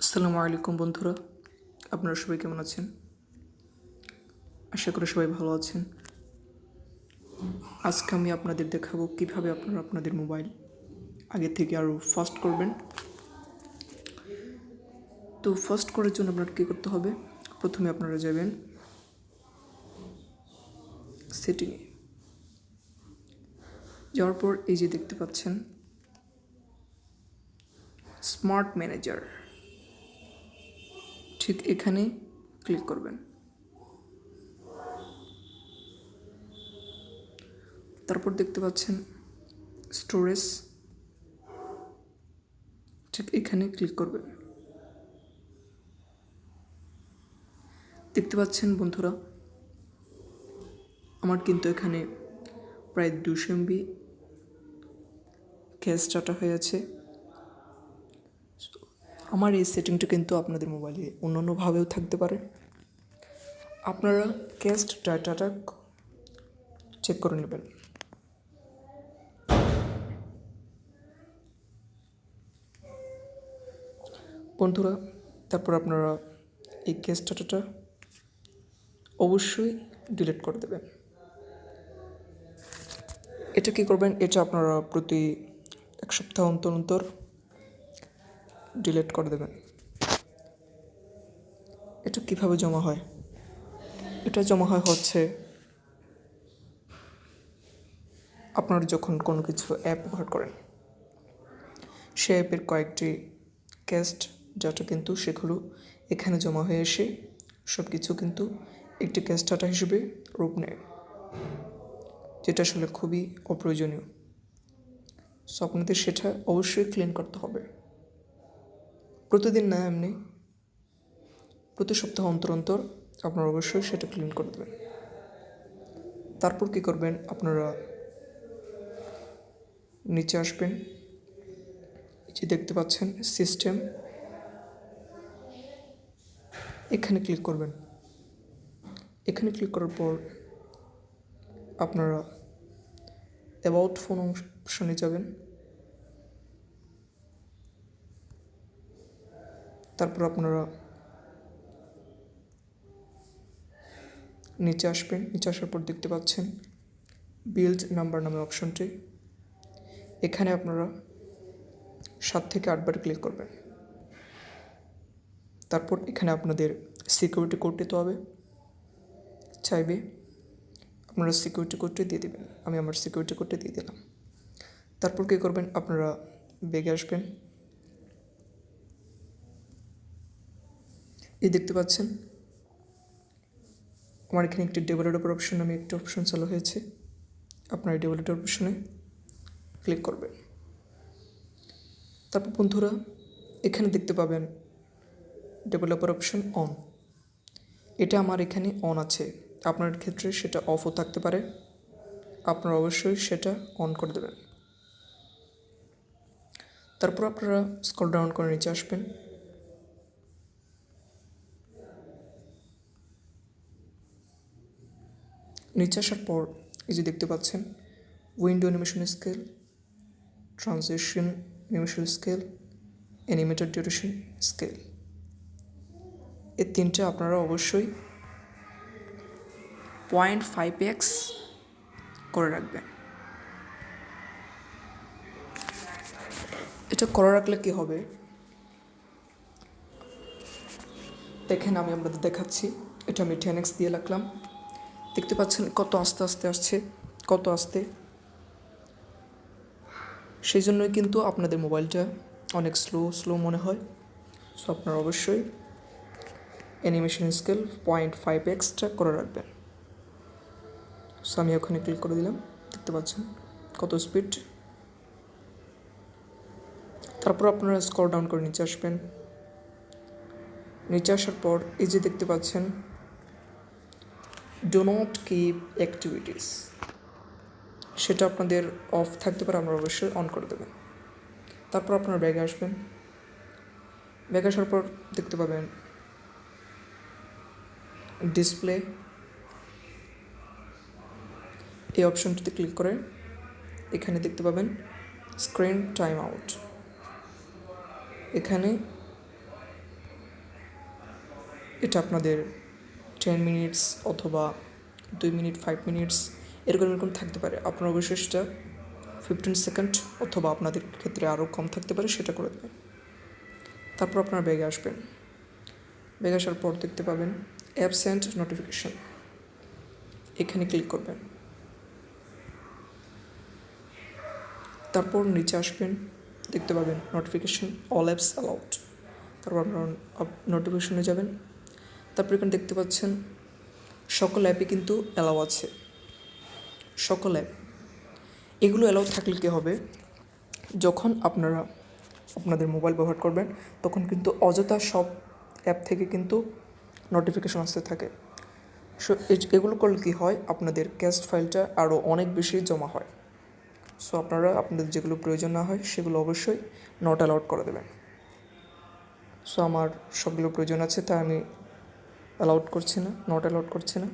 আসসালামু আলাইকুম বন্ধুরা, আপনারা সবাই কেমন আছেন? আশা করি সবাই ভালো আছেন। আজকে আমি আপনাদের দেখাবো কিভাবে আপনারা আপনাদের মোবাইল আগে থেকে আরও ফাস্ট করবেন। তো ফাস্ট করার জন্য আপনার কী করতে হবে? প্রথমে আপনারা যাবেন সেটিংয়ে, যাওয়ার পর এই যে দেখতে পাচ্ছেন স্মার্ট ম্যানেজার, ঠিক এখানে ক্লিক করবেন। তারপর দেখতে পাচ্ছেন স্টোরেজ, ঠিক এখানে ক্লিক করবেন। দেখতে পাচ্ছেন বন্ধুরা, আমার কিন্তু এখানে প্রায় 200 MB ক্যাশ ডাটা হয়ে আছে। আমার এই সেটিংটা কিন্তু আপনাদের মোবাইলে অন্যান্যভাবেও থাকতে পারে। আপনারা ক্যাশ ডাটাটা চেক করে নেবেন। বন্ধুরা, তারপর আপনারা এই ক্যাশ ডাটাটা অবশ্যই ডিলিট করে দেবেন। এটা কী করবেন? এটা আপনারা প্রতি 1 সপ্তাহ অন্তর অন্তর ডিলিট করে দেবেন। এটা কিভাবে জমা হয়? এটা জমা হচ্ছে আপনারা যখন কোনো কিছু অ্যাপ ব্যবহার করেন, সে অ্যাপের কয়েকটি ক্যাশ ডাটা কিন্তু সেগুলো এখানে জমা হয়ে এসে সব কিছু কিন্তু একটি ক্যাশ ডাটা হিসেবে রূপ নেয়, যেটা আসলে খুবই অপ্রয়োজনীয়। সো আপনাদের সেটা অবশ্যই ক্লিন করতে হবে। প্রতিদিন না, এমনি প্রতি সপ্তাহ অন্তর অন্তর আপনারা অবশ্যই সেটা ক্লিন করে দেবেন। তারপর কী করবেন? আপনারা নিচে আসবেন, যে দেখতে পাচ্ছেন সিস্টেম, এখানে ক্লিক করবেন। এখানে ক্লিক করার পর আপনারা অ্যাবাউট ফোন অপশনে যাবেন। তারপর আপনারা নিচে আসবেন। নিচে আসার পর দেখতে পাচ্ছেন বিল্ড নাম্বার নামে অপশনটি, এখানে আপনারা 7 থেকে 8 বার ক্লিক করবেন। তারপর এখানে আপনাদের সিকিউরিটি কোড দিতে হবে, চাইবে আপনারা সিকিউরিটি কোডটি দিয়ে দেবেন। আমি আমার সিকিউরিটি কোডটি দিয়ে দিলাম। তারপর কী করবেন? আপনারা ব্যাগে আসবেন। এই দেখতে পাচ্ছেন আমার এখানে একটি ডেভেলপার অপশন নামে একটি অপশন চালু হয়েছে। আপনার এই ডেভেলপার অপশনে ক্লিক করবেন। তারপর বন্ধুরা, এখানে দেখতে পাবেন ডেভেলপার অপশন অন, এটা আমার এখানে অন আছে। আপনার ক্ষেত্রে সেটা অফও থাকতে পারে, আপনারা অবশ্যই সেটা অন করে দেবেন। তারপর আপনারা স্ক্রল ডাউন করে নিচে আসবেন। নিচে আসার পর এই যে দেখতে পাচ্ছেন window animation scale, transition animation scale, animated duration scale, এই তিনটে আপনারা অবশ্যই 0.5x করে রাখবেন। এটা করে রাখলে কি হবে দেখেন, আমি আপনাদের দেখাচ্ছি। এটা আমি 10x দিয়ে রাখলাম। দেখতে পাচ্ছেন কত আস্তে আস্তে আসছে, কত আস্তে। সেই জন্যই কিন্তু আপনাদের মোবাইলটা অনেক স্লো মনে হয়। সো আপনারা অবশ্যই অ্যানিমেশন স্কেল 0.5xটা করে রাখবেন। সো আমি ওখানে ক্লিক করে দিলাম। দেখতে পাচ্ছেন কত স্পিড। তারপর আপনারা স্ক্রল ডাউন করে নিচে আসবেন। নিচে আসার পর এই যে দেখতে পাচ্ছেন ডো নট কিপ অ্যাক্টিভিটিস, সেটা আপনাদের অফ থাকতে পারে, আপনারা অবশ্যই অন করে দেবেন। তারপর আপনারা ব্যাগে আসবেন। ব্যাগে আসার পর দেখতে পাবেন ডিসপ্লে, এই অপশনটিতে ক্লিক করে এখানে দেখতে পাবেন স্ক্রিন টাইম আউট, এখানে এটা আপনাদের 10 মিনিটস অথবা 2 মিনিট 5 মিনিটস এরকম থাকতে পারে। আপনার অবশ্যই সেটা 15 সেকেন্ড অথবা আপনাদের ক্ষেত্রে আরও কম থাকতে পারে, সেটা করে দেবেন। তারপর আপনার ব্যাগে আসবেন। ব্যাগে আসার পর দেখতে পাবেন অ্যাপস অ্যান্ড নোটিফিকেশন, এখানে ক্লিক করবেন। তারপর নিচে আসবেন, দেখতে পাবেন নোটিফিকেশন অল অ্যাপস অ্যালাউড। তারপর আপনার নোটিফিকেশনে যাবেন। তারপর এখানে দেখতে পাচ্ছেন সকল অ্যাপে কিন্তু অ্যালাউ আছে, সকল অ্যাপ। এগুলো অ্যালাউ থাকলে কী হবে, যখন আপনারা আপনাদের মোবাইল ব্যবহার করবেন তখন কিন্তু অযথা সব অ্যাপ থেকে কিন্তু নোটিফিকেশন আসতে থাকে। সো এগুলো করলে কী হয়, আপনাদের ক্যাশড ফাইলটা আরও অনেক বেশি জমা হয়। সো আপনারা আপনাদের যেগুলো প্রয়োজন না হয় সেগুলো অবশ্যই নট অ্যালাউড করে দেবেন। সো আমার সবগুলো প্রয়োজন আছে, তাই আমি অ্যালাউড করছি না, নট অ্যালাউড করছি না।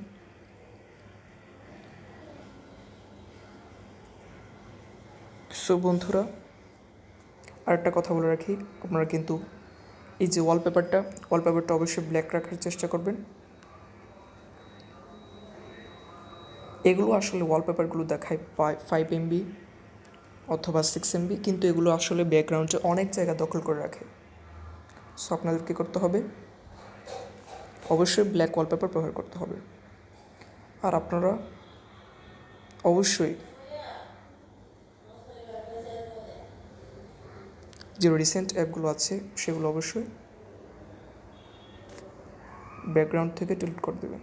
সো বন্ধুরা, আরেকটা কথা বলে রাখি, আপনারা কিন্তু এই যে ওয়ালপেপারটা অবশ্যই ব্ল্যাক রাখার চেষ্টা করবেন। এগুলো আসলে ওয়ালপেপারগুলো দেখায় 5 MB অথবা 6 MB, কিন্তু এগুলো আসলে ব্যাকগ্রাউন্ডে অনেক জায়গা দখল করে রাখে। সো আপনাদের কী করতে হবে, অবশ্যই ব্ল্যাক ওয়ালপেপার ব্যবহার করতে হবে। আর আপনারা অবশ্যই যে রিসেন্ট অ্যাপগুলো আছে সেগুলো অবশ্যই ব্যাকগ্রাউন্ড থেকে ডিলিট করে দেবেন।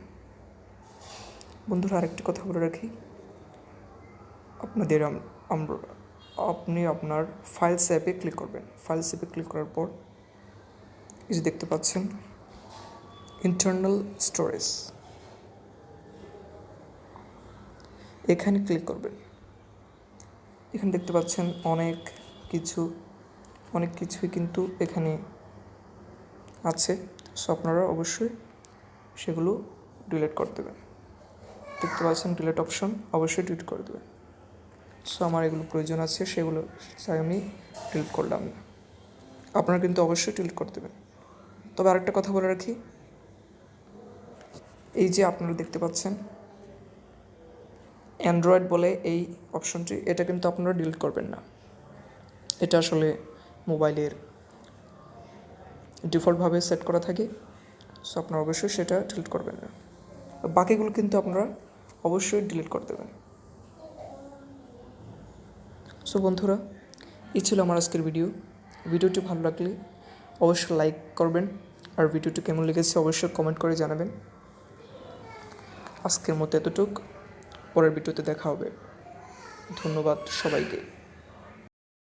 বন্ধুরা, আরেকটি কথা বলে রাখি, আপনি আপনার ফাইলস অ্যাপে ক্লিক করবেন। ফাইলস অ্যাপে ক্লিক করার পর এই যে দেখতে পাচ্ছেন ইন্টারনাল স্টোরেজ, এখানে ক্লিক করবেন। এখানে দেখতে পাচ্ছেন অনেক কিছুই কিন্তু এখানে আছে। সো আপনারা অবশ্যই সেগুলো ডিলিট করে দেবেন। দেখতে পাচ্ছেন ডিলিট অপশন, অবশ্যই ডিলিট করে দেবেন। সো আমার এগুলো প্রয়োজন আছে, সেগুলো আমি ডিলিট করলাম না। আপনারা কিন্তু অবশ্যই ডিলিট করে দেবেন। তবে আরেকটা কথা বলে রাখি, এই যে আপনারা দেখতে পাচ্ছেন অ্যান্ড্রয়েড বলে এই অপশনটি, এটা কিন্তু আপনারা ডিলিট করবেন না। এটা আসলে মোবাইলের ডিফল্টভাবে সেট করা থাকে। সো আপনারা অবশ্যই সেটা ডিলিট করবেন না। বাকিগুলো কিন্তু আপনারা অবশ্যই ডিলিট করে দেবেন। সো বন্ধুরা, এই ছিল আমার আজকের ভিডিওটি ভালো লাগলে অবশ্যই লাইক করবেন, আর ভিডিওটি কেমন লেগেছে অবশ্যই কমেন্ট করে জানাবেন। আজকের মতো এতটুক, পরের ভিডিওতে দেখা হবে। ধন্যবাদ সবাইকে।